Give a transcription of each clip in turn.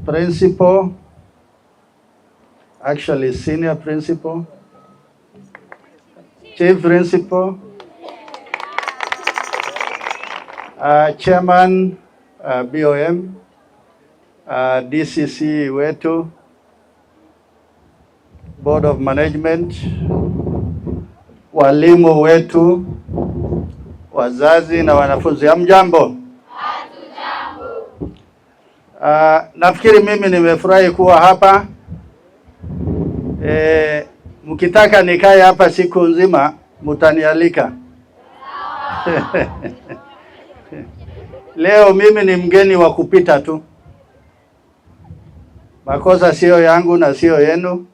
Principal, actually senior principal, chief principal, chairman, BOM, DCC wetu, board of management, walimu wetu, wazazi na wanafunzi, hamjambo? Nafikiri mimi nimefurahi kuwa hapa. Mkitaka nikae hapa siku nzima mtanialika. Leo mimi ni mgeni wa kupita tu. Makosa sio yangu na sio yenu.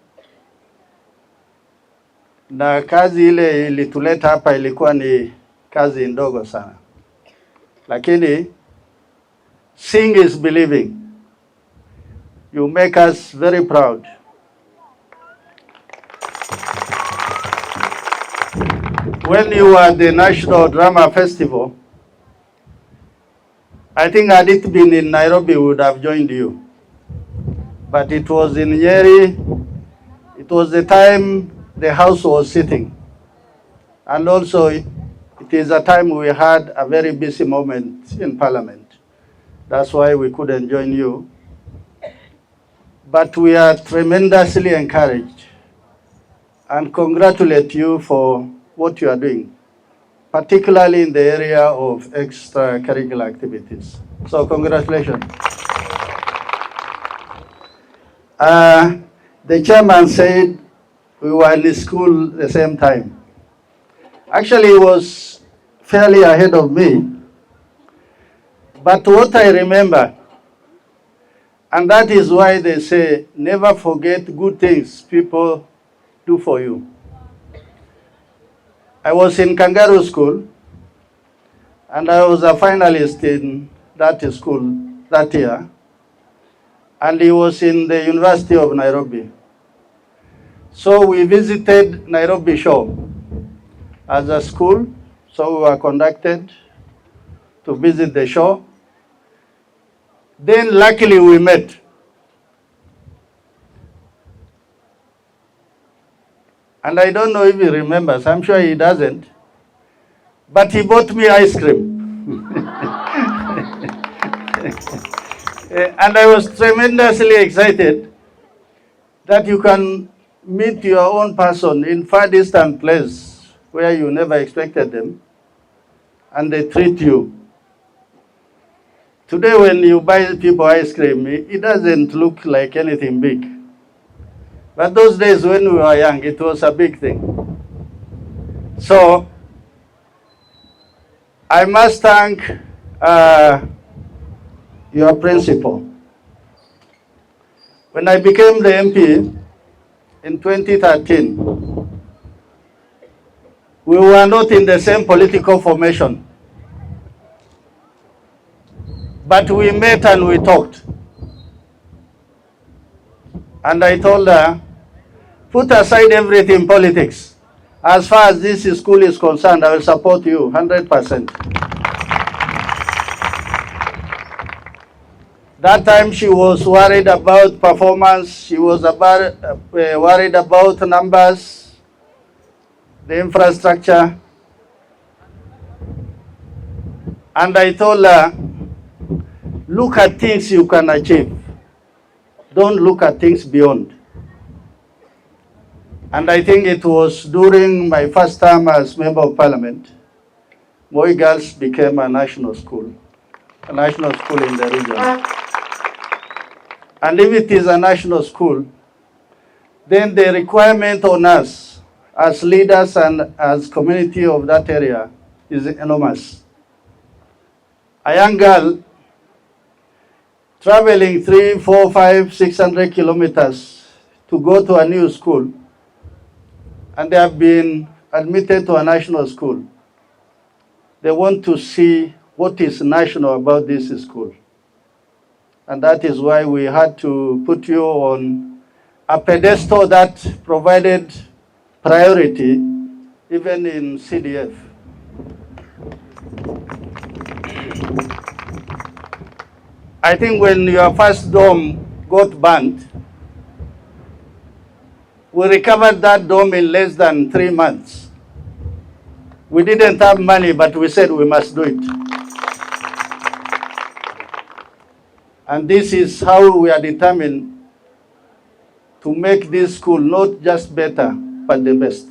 Na kazi ile ilituleta hapa ilikuwa ni kazi ndogo sana. Lakini seeing is believing. You make us very proud. When you were at the National Drama Festival, I think had it been in Nairobi, we would have joined you. But it was in Nyeri. It was the time the House was sitting. And also, it is a time we had a very busy moment in Parliament. That's why we couldn't join you. But we are tremendously encouraged and congratulate you for what you are doing, particularly in the area of extracurricular activities. So congratulations. The chairman said we were in school the same time. Actually, he was fairly ahead of me. But what I remember, and that is why they say, never forget good things people do for you. I was in Kangaroo School, and I was a finalist in that school that year, and he was in the University of Nairobi. So we visited Nairobi Shore as a school, so we were conducted to visit the shore. Then luckily we met. And I don't know if he remembers, I'm sure he doesn't, but he bought me ice cream. And I was tremendously excited that you can meet your own person in far distant place where you never expected them, and they treat you. Today when you buy people ice cream, it doesn't look like anything big. But those days when we were young, it was a big thing. So I must thank your principal. When I became the MP in 2013, we were not in the same political formation. But we met and we talked. And I told her, put aside everything politics. As far as this school is concerned, I will support you 100%. That time she was worried about performance. She was worried about numbers, the infrastructure. And I told her, look at things you can achieve. Don't look at things beyond. And I think it was during my first term as Member of Parliament, Moi Girls became a national school in the region. And if it is a national school, then the requirement on us as leaders and as community of that area is enormous. A young girl traveling 3, 4, 5, 600 kilometers to go to a new school, and they have been admitted to a national school. They want to see what is national about this school. And that is why we had to put you on a pedestal that provided priority even in CDF. I think when your first dome got burnt, we recovered that dome in less than 3 months. We didn't have money, but we said we must do it. And this is how we are determined to make this school not just better, but the best.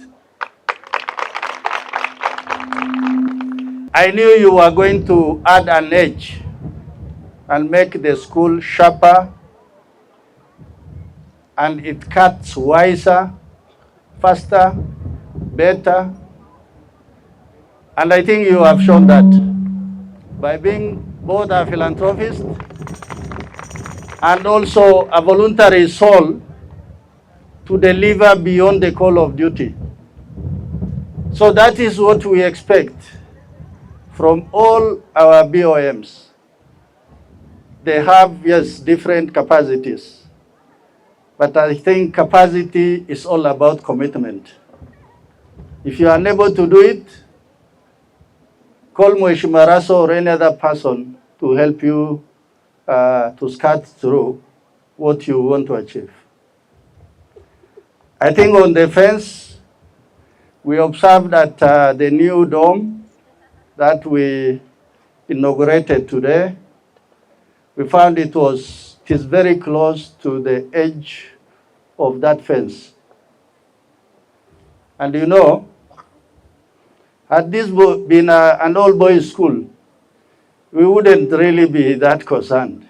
I knew you were going to add an edge and make the school sharper, and it cuts wiser, faster, better. And I think you have shown that by being both a philanthropist and also a voluntary soul to deliver beyond the call of duty. So that is what we expect from all our BOMs. They have, yes, different capacities, but I think capacity is all about commitment. If you are unable to do it, call Mheshimiwa Raso or any other person to help you to skirt through what you want to achieve. I think on the fence, we observed that the new dome that we inaugurated today, we found it is very close to the edge of that fence. And you know, had this been an all-boys school, we wouldn't really be that concerned.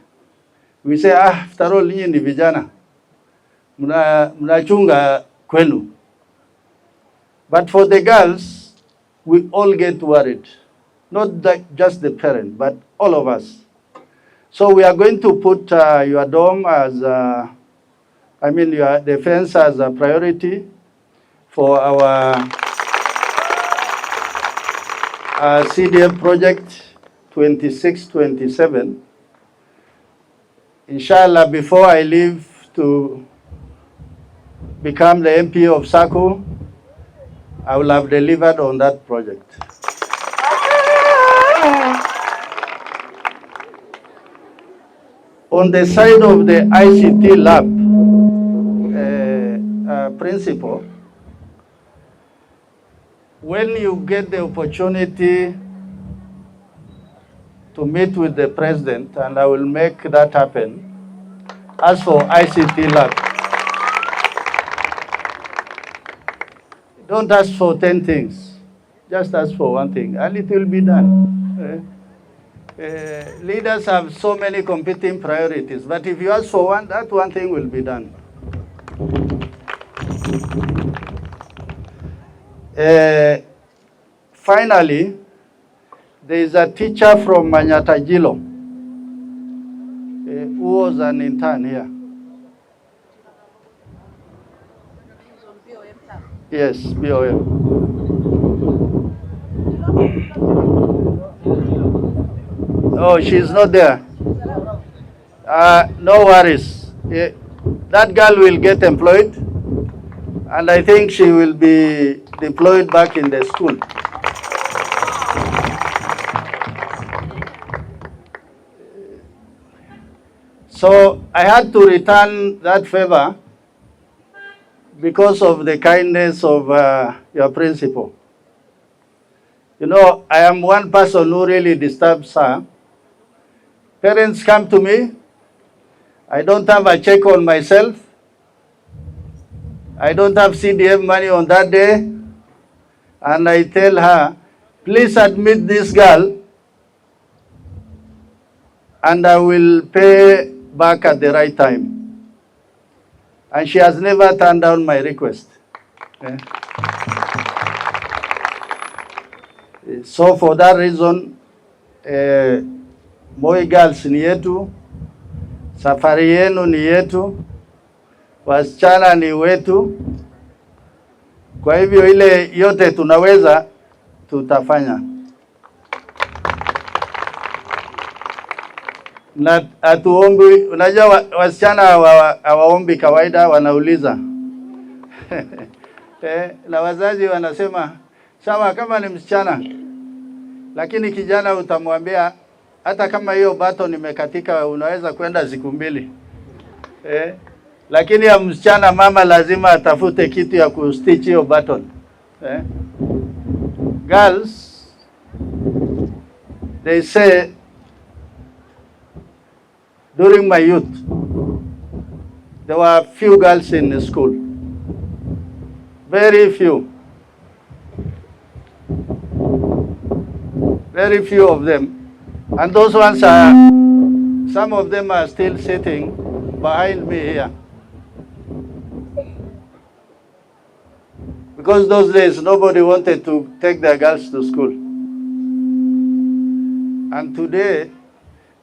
We say, after all, nyinyi ni vijana, mnachunga kwenu. But for the girls, we all get worried. Not just the parent, but all of us. So we are going to put your dome as, your defense as a priority for our CDF project 26-27. Inshallah, before I leave to become the MP of Sako, I will have delivered on that project. On the side of the ICT lab principle, when you get the opportunity to meet with the president, and I will make that happen, as for ICT lab, don't ask for 10 things, just ask for one thing, and it will be done. Leaders have so many competing priorities, but if you ask for one, that one thing will be done. Finally, there is a teacher from Manyatajilo who was an intern here. Yes, BOM. Oh, she's not there. No worries. That girl will get employed, and I think she will be deployed back in the school. So I had to return that favor because of the kindness of your principal. You know, I am one person who really disturbs her. Parents come to me, I don't have a check on myself, I don't have CDF money on that day, and I tell her, please admit this girl, and I will pay back at the right time. And she has never turned down my request. So for that reason, Moi Girls ni yetu, Safari yenu ni yetu, wasichana ni wetu. Kwa hivyo ile yote tunaweza, tutafanya. Na atuombi, unajua wasichana hawaombi kawaida, wanauliza. Na wazazi wanasema, sawa kama ni msichana, lakini kijana utamwambia, hata kama hiyo baton imekatika unaweza kwenda siku 2. Lakini ya msichana mama lazima atafute kitu ya kustitch hiyo baton. Girls, they say, during my youth, there were few girls in the school. Very few. Very few of them. And those ones are, some of them are still sitting behind me here. Because those days nobody wanted to take their girls to school. And today,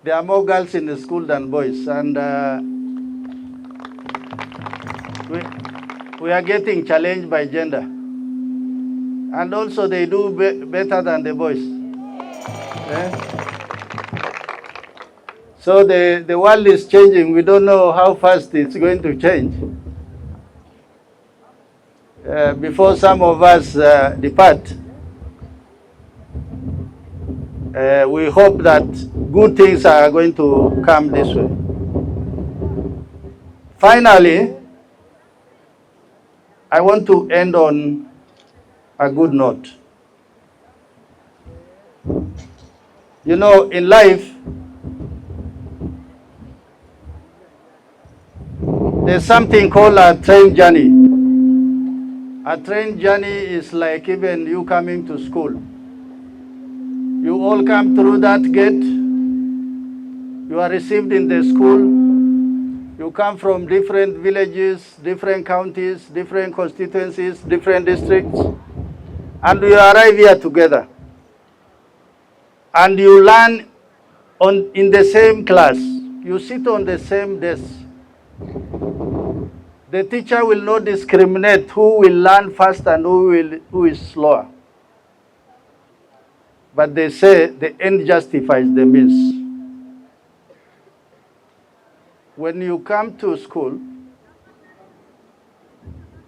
there are more girls in the school than boys. And we are getting challenged by gender. And also they do better than the boys. So the world is changing. We don't know how fast it's going to change. Before some of us depart, we hope that good things are going to come this way. Finally, I want to end on a good note. You know, in life, there's something called a train journey. A train journey is like even you coming to school. You all come through that gate. You are received in the school. You come from different villages, different counties, different constituencies, different districts. And you arrive here together. And you learn in the same class. You sit on the same desk. The teacher will not discriminate who will learn fast and who is slower. But they say the end justifies the means. When you come to school,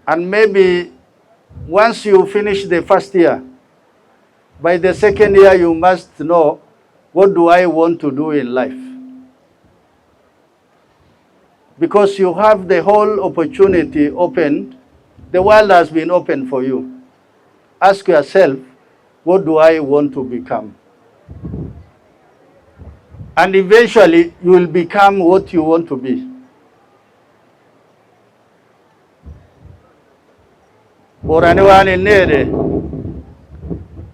and maybe once you finish the first year, by the second year you must know, what do I want to do in life? Because you have the whole opportunity opened, the world has been open for you. Ask yourself, what do I want to become? And eventually, you will become what you want to be. Boraniwan in nede,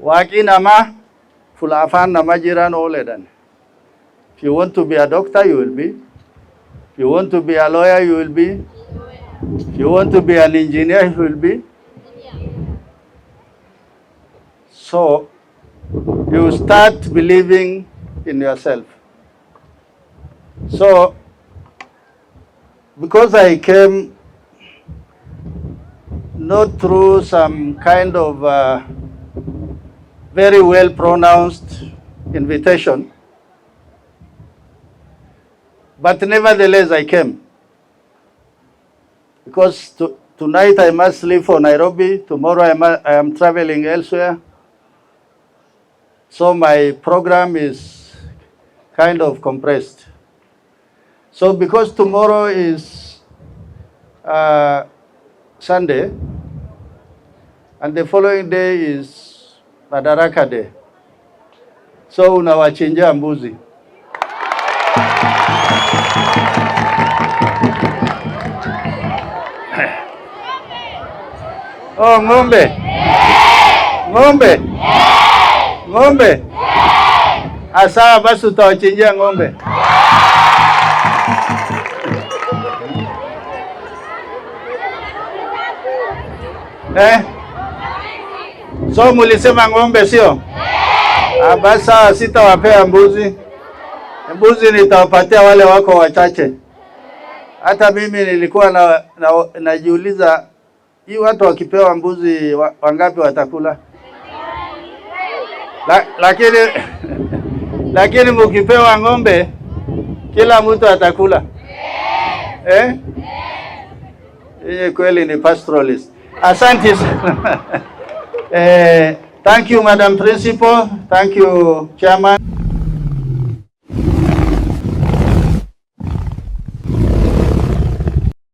waki nama, fulafan nama jiran oledan. If you want to be a doctor, you will be. If you want to be a lawyer, you will be. If you want to be an engineer, you will be. So, you start believing in yourself. So, because I came not through some kind of very well pronounced invitation, but nevertheless I came. Because tonight I must leave for Nairobi, tomorrow I am traveling elsewhere. So my program is kind of compressed. So because tomorrow is Sunday, and the following day is Madaraka Day, so unawachinja mbuzi. Oh, ng'ombe. Ng'ombe. Ng'ombe. Asa basi utawachinjia ng'ombe. So mulisema ng'ombe sio? Basi sitawapea mbuzi. Mbuzi nitawapatia wale wako wachache. Hata mimi nilikuwa najiuliza hii watu wakipewa mbuzi wangapi watakula? Lakini mkipewa ng'ombe kila mtu atakula. Yeye kweli ni pastoralist. Asante sana. Thank you Madam Principal, thank you Chairman.